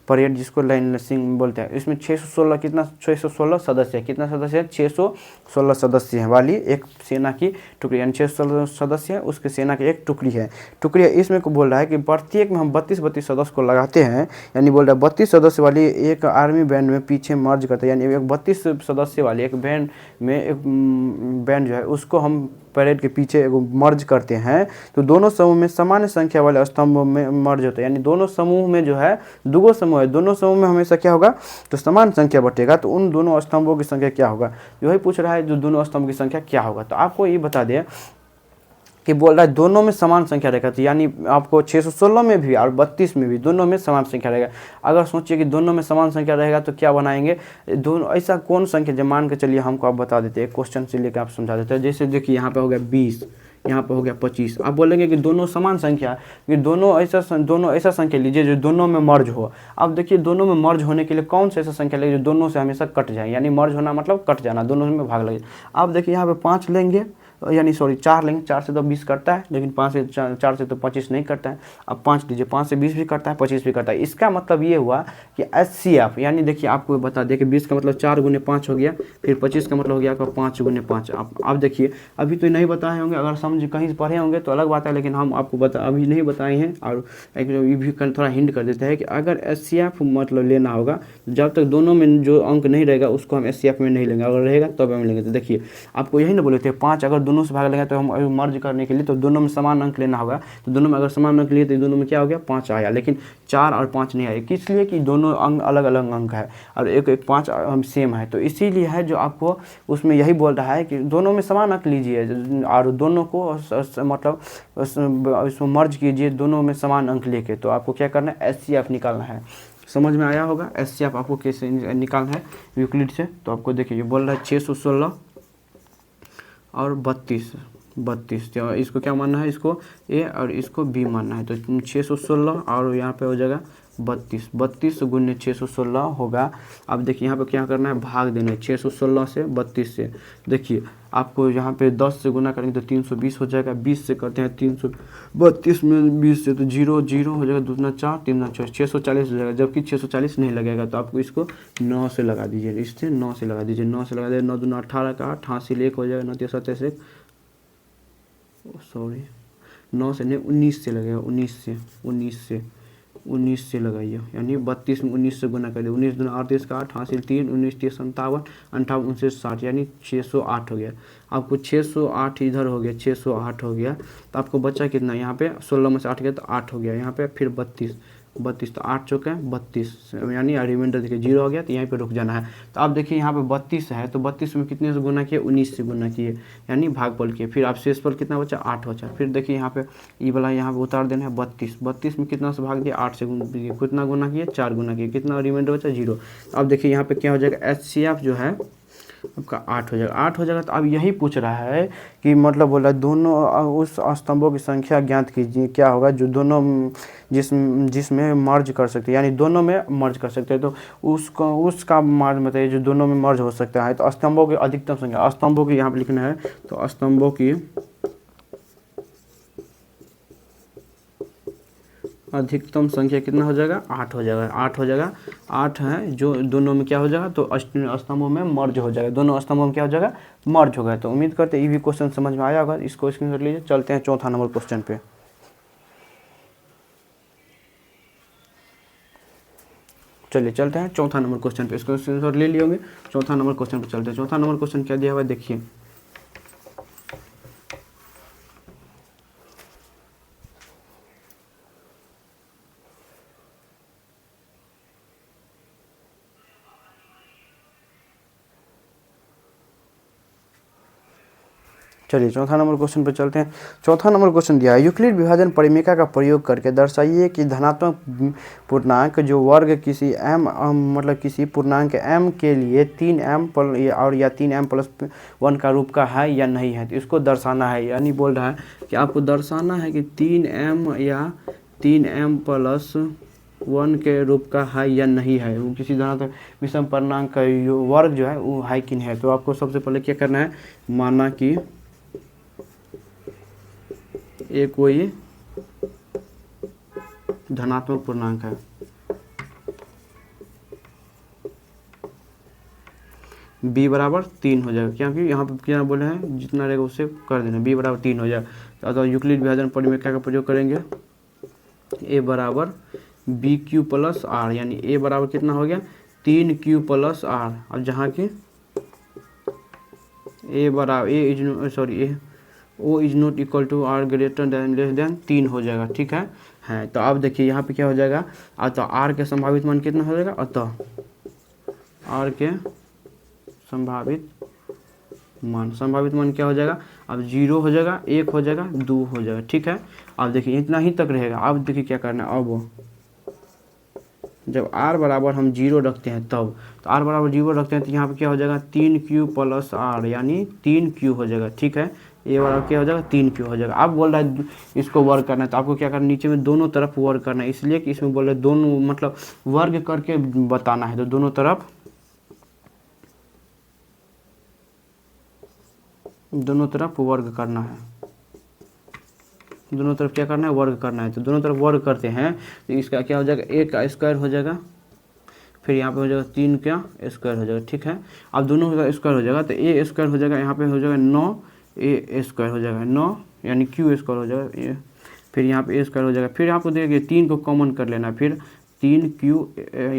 परेड जिसको लाइन सिंह बोलते हैं, इसमें 616 सदस्य है। कितना सदस्य है? 616 सदस्य है वाली एक सेना की टुकड़ी, यानी 616 सदस्य है उसके सेना की एक टुकड़ी है। टुकड़ी इसमें को बोल रहा है कि प्रत्येक में हम 32 सदस्य को लगाते हैं, यानी बोल रहा है 32 सदस्य वाली एक आर्मी बैंड में पीछे मर्ज करते हैं, यानी एक 32 सदस्य वाली एक बैंड में एक बैंड जो है उसको हम परेड के पीछे एगो मर्ज करते हैं तो दोनों समूह में समान संख्या वाले स्तंभों में मर्ज होता है। यानी दोनों समूह में जो है दुगो समूह है, दोनों समूह में हमेशा क्या होगा तो समान संख्या बटेगा, तो उन दोनों स्तंभों की संख्या क्या होगा, वही पूछ रहा है जो दोनों स्तंभ की संख्या क्या होगा। तो आपको ये बता दें कि बोल रहा है दोनों में समान संख्या रहेगा, तो यानी आपको 616 में भी और 32 में भी दोनों में समान संख्या रहेगा। अगर सोचिए कि दोनों में समान संख्या रहेगा तो क्या बनाएंगे, दोनों ऐसा कौन संख्या जब मान के चलिए हमको आप बता देते हैं, क्वेश्चन से लेकर आप समझा देते हैं। जैसे देखिए यहाँ पे हो गया 20, यहाँ पे हो गया 25, आप बोलेंगे कि दोनों समान संख्या, कि दोनों ऐसा संख्या लीजिए जो दोनों में मर्ज हो। अब देखिए दोनों में मर्ज होने के लिए कौन सा ऐसा संख्या लेंगे जो दोनों से हमेशा कट जाए, यानी मर्ज होना मतलब कट जाना, दोनों में भाग लगे। आप देखिए यहाँ पे 5 लेंगे, यानी सॉरी 4 लेंगे, 4 से तो 20 कटता है, लेकिन 4 से तो 25 नहीं कटता है। अब 5 लीजिए, 5 से 20 भी कटता है, 25 भी कटता है। इसका मतलब ये हुआ कि HCF, यानी देखिए आपको बता दें कि 20 का मतलब 4 गुने 5 हो गया, फिर 25 का मतलब हो गया आपका 5 गुने 5। आप देखिए अभी तो नहीं बताए होंगे, अगर समझ कहीं पढ़े होंगे तो अलग बात है, लेकिन हम आपको अभी नहीं बताए हैं। और एक ये भी थोड़ा हिंट कर देते हैं कि अगर HCF मतलब लेना होगा, जब तक दोनों में जो अंक नहीं रहेगा उसको हम HCF में नहीं लेंगे, अगर रहेगा तब हम लेंगे। तो देखिए आपको यही ना बोले थे 5 अगर दोनों से भाग लेंगे तो हम मर्ज करने के लिए तो दोनों में समान अंक लेना होगा, तो दोनों में अगर समान अंक लिए तो दोनों में क्या हो गया 5 आया, लेकिन 4 और 5 नहीं आया, इसलिए कि दोनों अंक अलग अलग अंक है और एक 5 सेम है। तो इसीलिए है जो आपको उसमें यही बोल रहा है कि दोनों में समान अंक लीजिए और दोनों को मतलब इसमें मर्ज कीजिए दोनों में समान अंक लेके। तो आपको क्या करना है, HCF निकालना है। समझ में आया होगा HCF आपको कैसे निकालना है यूक्लिड से। तो आपको देखिए ये बोल रहा है 616 और 32, तो इसको क्या मानना है, इसको A और इसको B मानना है। तो 616 और यहाँ पे हो जाएगा 32 गुने 616 होगा। अब देखिए यहाँ पे क्या करना है, भाग देना है 616 से 32 से। देखिए आपको यहाँ पे 10 से गुना करेंगे तो 320 हो जाएगा, 20 से करते हैं 332 में 20 से तो 0 0 हो जाएगा, 2 दूना 4 3 दूना 6 640 हो जाएगा, जबकि 640 नहीं लगेगा। तो आपको इसको 9 से लगा दीजिए, इससे 9 से लगा दीजिए, 9 से लगा दीजिए, 9 दूना 18 का 8 हासिल 1 हो जाएगा, 9 3 7 1 सॉरी 9 से नहीं 19 से लगेगा, 19 से लगाइए, यानी 32 में 19 से गुना कर दिए, 19 दूना 38 का 8 हासिल 3 19 30 57 58 29 60, यानी 608 हो गया। आपको 608 इधर हो गया, 608 हो गया। तो आपको बचा कितना, यहाँ पे 16 में से 8 गया तो 8 हो गया, यहाँ पे फिर 32 तो 8 चौके 32, यानी रिमाइंडर देखिए 0 हो गया, तो यहीं पे रुक जाना है। तो आप देखिए यहाँ पे 32 है, तो 32 में कितने से गुना किए, 19 से गुना किए, यानी भागफल किए। फिर आप शेषफल कितना बचा, 8 बचा। फिर देखिए यहाँ पे ये वाला यहाँ पे उतार देना है 32 में कितना से भाग दिया, 8 से कितना गुना किए, 4 गुना किए, कितना रिमाइंडर बचा 0। अब देखिए यहाँ पे क्या हो जाएगा, HCF जो है आपका 8 हो जाएगा, 8 हो जाएगा। तो अब यही पूछ रहा है कि मतलब बोला दोनों उस स्तंभों की संख्या ज्ञात कीजिए, क्या होगा जो दोनों जिसमें मर्ज कर सकते हैं, यानी दोनों में मर्ज कर सकते हैं। तो उसका मर्ज बताइए जो दोनों में मर्ज हो सकता है। तो स्तंभों की अधिकतम संख्या, स्तंभों की यहाँ पे लिखना है, तो स्तंभों की अधिकतम संख्या कितना हो जाएगा, 8 हो जाएगा, 8 हो जाएगा। 8 है जो दोनों में क्या हो जाएगा, तो स्तंभों में मर्ज हो जाएगा, दोनों स्तंभों में क्या हो जाएगा, मर्ज हो गया। तो उम्मीद करते हैं ये भी क्वेश्चन समझ में आया होगा, इसको स्क्रीनशॉट लीजिए। चलते हैं चौथा नंबर क्वेश्चन पे। चलिए चलते हैं चौथा नंबर क्वेश्चन पे, इसको स्क्रीनशॉट ले लिए होंगे। चौथा नंबर क्वेश्चन पे चलते हैं। चौथा नंबर क्वेश्चन क्या दिया हुआ है देखिए, चलिए चौथा नंबर क्वेश्चन पर चलते हैं। चौथा नंबर क्वेश्चन दिया है, यूक्लिड विभाजन परिमेका का प्रयोग करके दर्शाइए कि धनात्मक पूर्णांक जो वर्ग किसी m मतलब किसी पूर्णांक m के लिए 3m और या 3m+1 का रूप का है या नहीं है। तो इसको दर्शाना है, यानी बोल रहा है कि आपको दर्शाना है कि 3m या 3m+ 1 के रूप का है या नहीं है, वो किसी धनात्मक विषम पूर्णांक का वर्ग जो है वो है कि नहीं है। तो आपको सबसे पहले क्या करना है, माना कि एक कोई धनात्मक पूर्णांक है, b बराबर 3 हो जाएगा, क्योंकि यहाँ पे क्या बोले हैं जितना रहेगा उससे कर देना, b बराबर 3 हो जाएगा। तो यूक्लिड विभाजन परिमेय क्या का प्रयोग करेंगे, a बराबर बी क्यू प्लस आर, यानी a बराबर कितना हो गया 3q प्लस आर। अब जहाँ की a बराबर o is not equal to or greater than less than 3 हो जाएगा, ठीक है। तो अब देखिए यहाँ पे क्या हो जाएगा, अतः r के संभावित मान कितना हो जाएगा, अतः r के संभावित मान क्या हो जाएगा, अब 0 हो जाएगा, 1 हो जाएगा, 2 हो जाएगा, ठीक है। अब देखिए इतना ही तक रहेगा। अब देखिए क्या करना है, अब जब r बराबर हम 0 रखते हैं तब, तो r बराबर 0 रखते हैं तो यहाँ पे क्या हो जाएगा 3q प्लस r, यानी 3q हो जाएगा, ठीक है। ये बराबर क्या हो जाएगा 3q हो जाएगा। अब बोल रहा है इसको वर्ग करना है, तो आपको क्या करना है, नीचे में दोनों तरफ वर्ग करना है, इसलिए कि इसमें बोल रहे दोनों मतलब वर्ग करके बताना है, तो दोनों तरफ वर्ग करना है, दोनों तरफ क्या करना है, वर्ग करना है। तो दोनों तरफ वर्ग करते हैं तो इसका क्या हो जाएगा, a का स्क्वायर हो जाएगा, फिर यहाँ पे हो जाएगा 3 का स्क्वायर हो जाएगा, ठीक है। अब दोनों का स्क्वायर हो जाएगा तो a स्क्वायर हो जाएगा, यहाँ पे हो जाएगा 9a स्क्वायर हो जाएगा 9, यानी q स्क्वायर हो जाएगा, फिर यहाँ पे a स्क्वायर हो जाएगा। फिर आपको देखिए 3 को कॉमन कर लेना, फिर 3q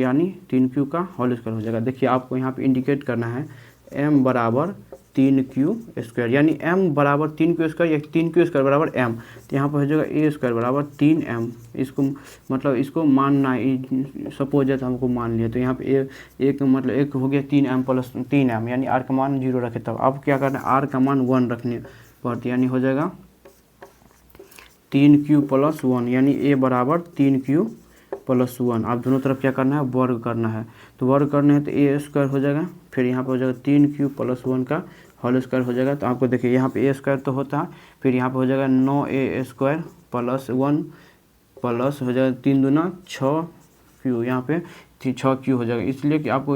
यानी 3q का होल स्क्वायर हो जाएगा। देखिए आपको यहाँ पे इंडिकेट करना है m बराबर 3q स्क्वायर, यानी m बराबर 3q स्क्वायर या 3q स्क्वायर बराबर m। तो यहाँ पर हो जाएगा a स्क्वायर बराबर 3m, इसको मतलब इसको मानना है, सपोज है तो हमको मान लिया। तो यहाँ पे एक मतलब एक हो गया 3m प्लस 3m, यानी r का मान 0 रखे तब। अब क्या करना है, r का मान 1 रखने पड़ती, यानी हो जाएगा 3q प्लस 1, यानी a बराबर 3q प्लस 1। आप दोनों तरफ क्या करना है, वर्ग करना है। तो वर्ग करना है तो a स्क्वायर हो जाएगा, फिर यहाँ पे हो जाएगा 3q प्लस 1 का होल स्क्वायर हो जाएगा। तो आपको देखिए यहाँ पे a स्क्वायर तो होता है, फिर यहाँ पे हो जाएगा 9a स्क्वायर प्लस 1 प्लस हो जाएगा 3 दूना 6q, यहाँ पे 6q हो जाएगा। इसलिए कि आपको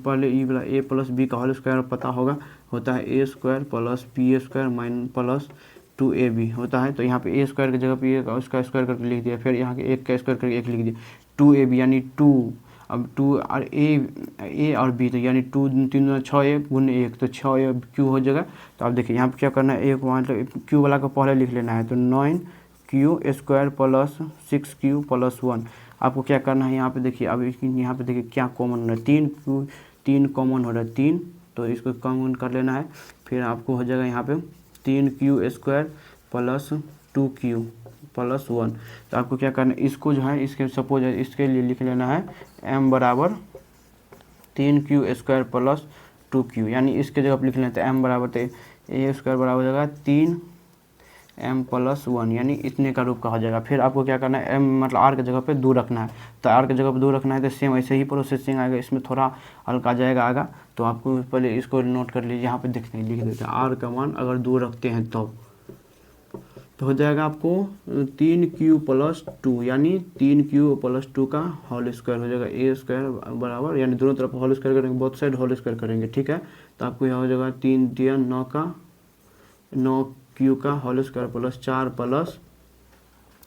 पहले ई वाला a प्लस b का होल स्क्वायर पता होता है a square plus b square mine plus 2ab होता है। तो यहाँ पे a स्क्वायर की जगह पे उसका स्क्वायर करके लिख दिया, फिर यहाँ के 1 का स्क्वायर करके 1 लिख दिया, 2ab यानी 2। अब 2 और a और b, तो यानी 2 3 6a गुने 1, तो 6q हो जाएगा। तो आप देखिए यहाँ पे क्या करना है, एक मतलब q वाला को पहले लिख लेना है, तो 9q square plus 6q plus 1। आपको क्या करना है, यहाँ पे देखिए, अब यहाँ पे देखिए क्या कॉमन हो रहा है, 3 कॉमन हो रहा है 3, तो इसको कॉमन कर लेना है। फिर आपको हो जाएगा यहाँ पे 3q square plus 2q plus 1। तो आपको क्या करना है, इसको जो है इसके सपोज है इसके लिए लिख लेना है m बराबर 3q स्क्वायर प्लस 2q, यानी इसके जगह पर लिख लेते हैं m बराबर, तो a स्क्वायर बराबर हो जाएगा 3m प्लस 1, यानी इतने का रूप का हो जाएगा। फिर आपको क्या करना है, m मतलब r के जगह पे 2 रखना है, तो r के जगह पे 2 रखना है, तो सेम ऐसे ही प्रोसेसिंग आएगा, इसमें थोड़ा हल्का जाएगा आगा। तो आपको पहले इसको नोट कर लीजिए, यहाँ पे देखते हैं लिख देते हैं r का मान अगर 2 रखते हैं तो हो जाएगा आपको 3q प्लस 2, यानी 3q प्लस 2 का होल स्क्वायर हो जाएगा, a स्क्वायर बराबर, यानी दोनों तरफ होल स्क्वायर करेंगे, बोथ साइड होल स्क्वायर करेंगे, ठीक है। तो आपको यहाँ हो जाएगा 3 दिया 9 का 9q का होल स्क्वायर प्लस 4 प्लस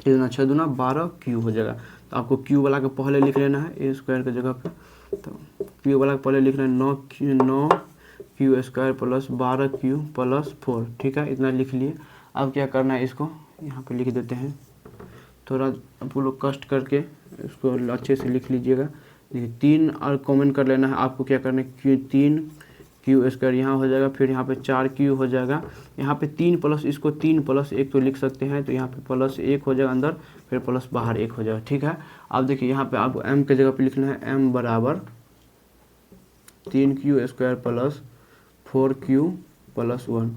6 दूना 12q हो जाएगा। तो आपको q वाला को पहले लिख लेना है a स्क्वायर की जगह पे, तो q वाला को पहले लिख लेना है 9q square plus 12q plus 4, ठीक है, इतना लिख लिए। अब क्या करना है, इसको यहाँ पे लिख देते हैं, थोड़ा आप लोग कष्ट करके इसको अच्छे से लिख लीजिएगा। देखिए 3 और कॉमन कर लेना है। आपको क्या करना है, 3q स्क्वायर यहाँ हो जाएगा, फिर यहाँ पे 4q हो जाएगा, यहाँ पे 3 प्लस इसको 3 प्लस 1 तो लिख सकते हैं, तो यहाँ पे प्लस 1 हो जाएगा अंदर, फिर प्लस बाहर 1 हो जाएगा, ठीक है। अब देखिए यहाँ पे आपको m के जगह पे लिखना है m बराबर 3q square plus 4q plus 1,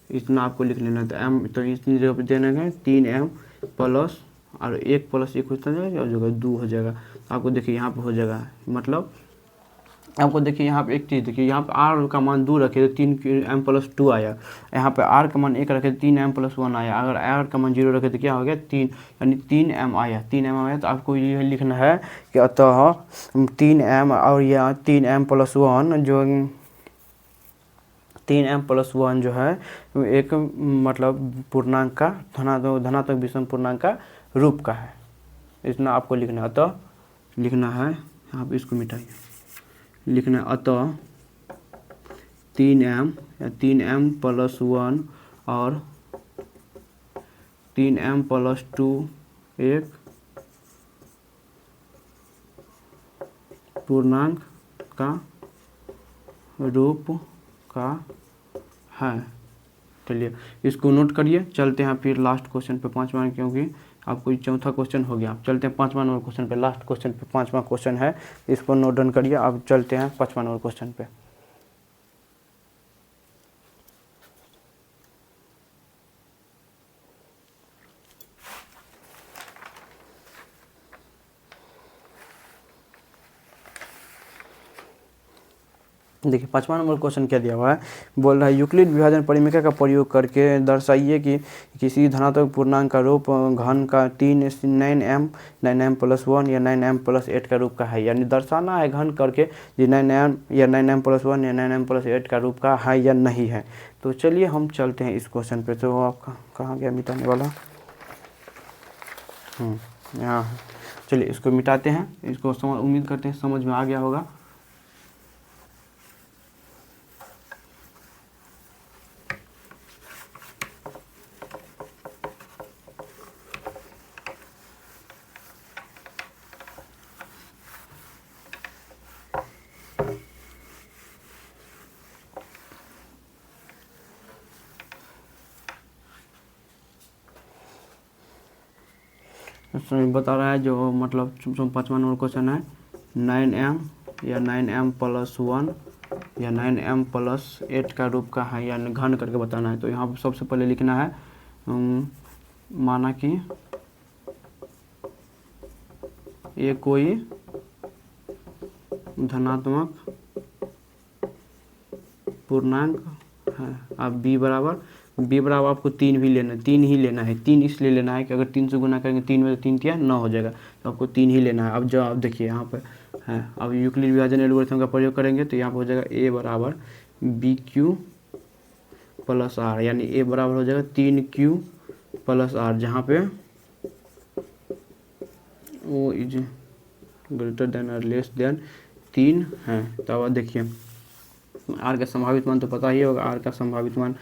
इतना आपको लिख लेना है। तो m तो इतनी जगह पे देना है 3m प्लस और 1 प्लस 1 होता जाएगा और जगह 2 हो जाएगा। तो आपको देखिए यहाँ पे हो जाएगा, मतलब आपको देखिए यहाँ पे एक चीज़ देखिए, यहाँ पे r का मान 2 रखे तो 3m+2 आया, यहाँ पे r का मान 1 रखे तो 3m+1 आया, अगर r का मान 0 रखे तो क्या हो गया 3, यानी 3m आया, 3m आया। तो आपको ये लिखना है कि अतः 3m और यह 3m+1 जो 3m+1 जो है एक मतलब पूर्णांक का धनात्मक विषम पूर्णांक का रूप का है, इतना आपको लिखना है। अतः लिखना है, यहाँ पे इसको मिटाइए, लिखना है अतः 3m या 3m+1 और 3m+2 एक पूर्णांक का रूप का है। चलिए इसको नोट करिए, चलते हैं फिर लास्ट क्वेश्चन पे 5वां, क्योंकि आपको चौथा क्वेश्चन हो गया। आप चलते हैं 5वां नंबर क्वेश्चन पे, लास्ट क्वेश्चन पे 5वां क्वेश्चन है, इसको नोट डाउन करिए। अब चलते हैं 5वां नंबर क्वेश्चन पे। देखिए 5वां नंबर क्वेश्चन क्या दिया हुआ है, बोल रहा है यूक्लिड विभाजन परिमेय का प्रयोग करके दर्शाइए कि किसी धनात्मक पूर्णांक का रूप घन का 9m 9m+1 या 9m+8 का रूप का है, यानी दर्शाना है घन करके ये 9m या 9m+1 या 9m+8 का रूप का है या नहीं है। तो चलिए हम चलते हैं इस क्वेश्चन पे। तो आपका कहाँ गया मिटाने वाला, यहाँ चलिए इसको मिटाते हैं, इसको उम्मीद करते हैं समझ में आ गया होगा। बता रहा है जो मतलब 5वां नंबर क्वेश्चन है 9m या 9m+1 या 9m+8 का रूप का है, यानी घन करके बताना है। तो यहाँ पर सबसे पहले लिखना है माना कि ये कोई धनात्मक पूर्णांक है। अब b बराबर आपको 3 भी लेना है, 3 ही लेना है। 3 इसलिए लेना है कि अगर 3 से गुना करेंगे 3 में तो 3 9 हो जाएगा, तो आपको 3 ही लेना है। अब जो आप देखिए यहाँ पर है, अब यूक्लिड विभाजन एल्गोरिथम का प्रयोग करेंगे तो यहाँ पर हो जाएगा a बराबर BQ+R, यानी a बराबर हो जाएगा 3Q+R, जहाँ पे ओ इज ग्रेटर देन और लेस देन 3 है। तो अब देखिए r का संभावित मान तो पता ही होगा, r का संभावित मान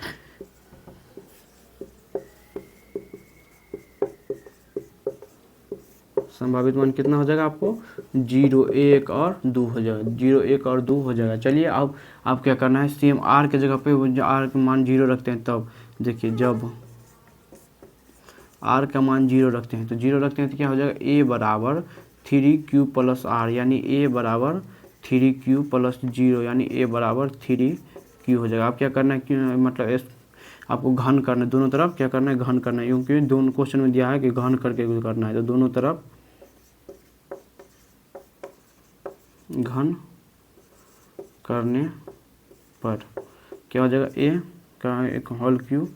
कितना हो जाएगा आपको 0 1 और 2 हो जाएगा, 0 1 और 2 हो जाएगा। चलिए अब आप क्या करना है, सेम r के जगह पे r का मान 0 रखते हैं। तब देखिए जब r का मान 0 रखते हैं तो क्या हो जाएगा a बराबर 3Q+R, यानी a बराबर 3Q+0, यानी a बराबर 3Q हो जाएगा। आप क्या करना है मतलब आपको घन करना है, दोनों तरफ क्या करना है घन करना है, क्योंकि दोनों क्वेश्चन में दिया है कि घन करके करना है। तो दोनों तरफ घन करने पर क्या हो जाएगा, a का एक होल क्यू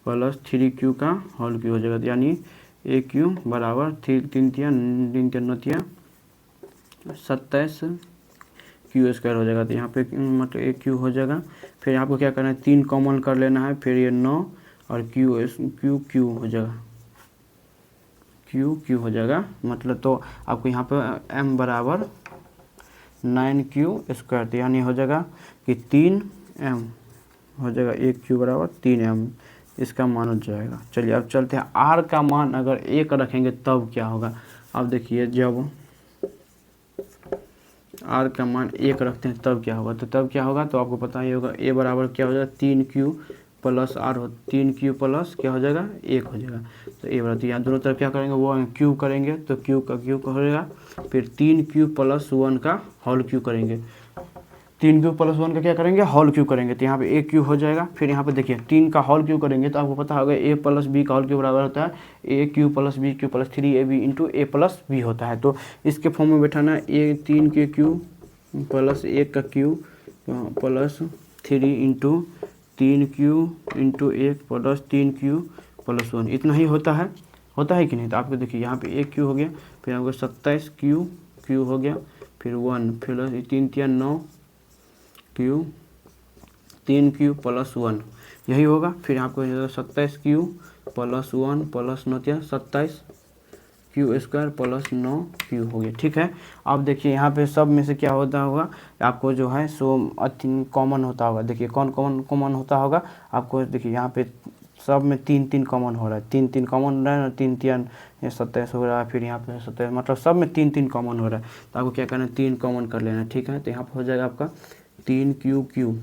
प्लस 3Q का होल क्यू हो जाएगा, यानी AQ बराबर 3 3 27 Q² हो जाएगा। तो यहाँ पे मतलब AQ हो जाएगा। फिर आपको क्या करना है 3 कॉमन कर लेना है, फिर ये 9 और Q हो जाएगा, Q हो जाएगा। मतलब तो आपको यहाँ पे M बराबर 9Q², यानी हो जाएगा कि 3M हो जाएगा, 1Q बराबर 3M, इसका मान हो जाएगा। चलिए अब चलते हैं R का मान अगर 1 रखेंगे तब क्या होगा। अब देखिए जब R का मान 1 रखते हैं तब क्या होगा, तो आपको पता ही होगा a बराबर क्या हो जाएगा 3Q+R हो, 3Q प्लस क्या हो जाएगा 1 हो जाएगा। तो a बराबर, यहाँ दोनों तरफ क्या करेंगे वो Q करेंगे, तो Q का Q हो जाएगा, फिर 3Q+1 का होल Q करेंगे, 3Q+1 का क्या करेंगे होल क्यू करेंगे, तो यहाँ पे AQ हो जाएगा। फिर यहाँ पे देखिए 3 का होल क्यू करेंगे तो आपको पता होगा a + b का होल क्यू बराबर होता है AQ + BQ + 3AB × a + b होता है। तो इसके फॉर्म में बैठाना a 3 के Q प्लस 1 का Q plus 3 into 3Q into 1 plus 3Q plus 1, इतना ही होता है कि नहीं। तो आपको देखिए यहाँ पे 1Q हो गया, फिर आपको 27Q हो गया, फिर 1 प्लस 3 3 9Q 3Q प्लस 1, यही होगा। फिर आपको 27Q plus 1 plus 9 27Q square plus 9Q हो गया, ठीक है। अब देखिए यहाँ पे सब में से क्या होता होगा, आपको जो है सो कॉमन होता होगा। देखिए कौन कॉमन होता होगा, आपको देखिए यहाँ पे सब में 3 3 कॉमन हो रहा है, 3 3 कॉमन हो रहा है, 3 3 27 हो रहा है, फिर यहाँ पे 27, मतलब सब में 3 3 कॉमन हो रहा है। तो आपको क्या करना है, 3 कॉमन कर लेना है, ठीक है। तो यहाँ पर हो जाएगा आपका 3Q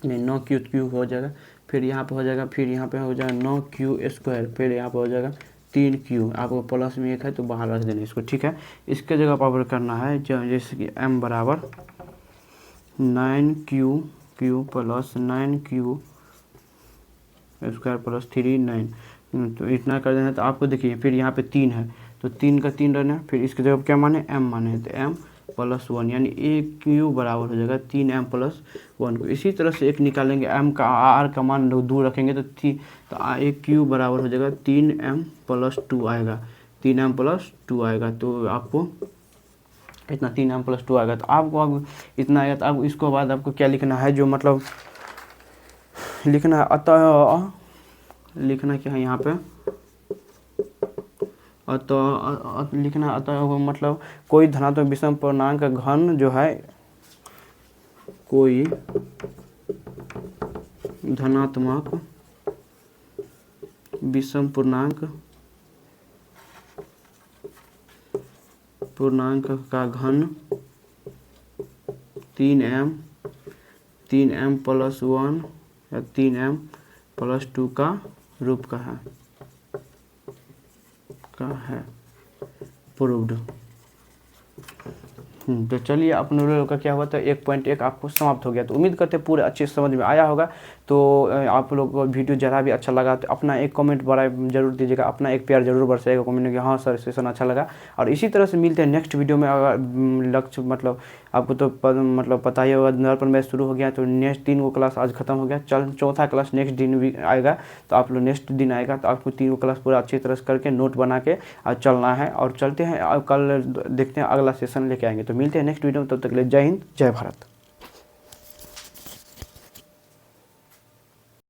नहीं 9Q हो जाएगा, फिर यहाँ पे हो जाएगा, फिर यहाँ पे हो जाएगा 9Q स्क्वायर, फिर यहाँ पे हो जाएगा 3Q, आपको प्लस में 1 है तो बाहर रख देना इसको, ठीक है। इसके जगह पावर करना है जैसे कि m बराबर 9Q plus 9Q square plus 3 9, तो इतना कर देना है। तो आपको देखिए फिर यहाँ पे 3 है तो 3 का 3 रहना है, फिर इसके जगह क्या माने m माने है, तो m प्लस 1 यानी AQ बराबर हो जाएगा 3m प्लस 1 को। इसी तरह से एक निकालेंगे, m का r का मान दूर रखेंगे तो AQ बराबर हो जाएगा 3m प्लस 2 आएगा, 3m प्लस 2 आएगा। तो आपको इतना 3m प्लस 2 आएगा। तो आपको अब इतना आएगा, तो आपको इसको बाद आपको क्या लिखना है, जो मतलब लिखना है अतः, लिखना क्या है यहाँ पे अतः, लिखना अतः मतलब कोई धनात्मक विषम पूर्णांक का घन जो है, कोई धनात्मक विषम पूर्णांक का घन 3m प्लस 1 या 3m प्लस 2 का रूप का है प्रूव्ड। तो चलिए अपने लोग का क्या हुआ, तो 1.1 आपको समाप्त हो गया। तो उम्मीद करते हैं पूरे अच्छे समझ में आया होगा। तो आप लोग को वीडियो ज़रा भी अच्छा लगा तो अपना एक कमेंट बड़ा जरूर दीजिएगा, अपना एक प्यार जरूर बरसाइएगा कमेंट में कि हाँ सर सेशन अच्छा लगा। और इसी तरह से मिलते हैं नेक्स्ट वीडियो में। अगर लक्ष्य मतलब आपको तो मतलब पता ही होगा, दर्पण बैच शुरू हो गया, तो नेक्स्ट 3 को क्लास आज खत्म हो गया, चौथा क्लास नेक्स्ट दिन भी आएगा। तो आप लोग नेक्स्ट दिन आएगा तो आपको 3 क्लास पूरा अच्छी तरह से करके नोट बना के और चलना है। और चलते हैं, कल देखते हैं अगला सेशन लेके आएंगे। तो मिलते हैं नेक्स्ट वीडियो में, तब तक के लिए जय हिंद जय भारत।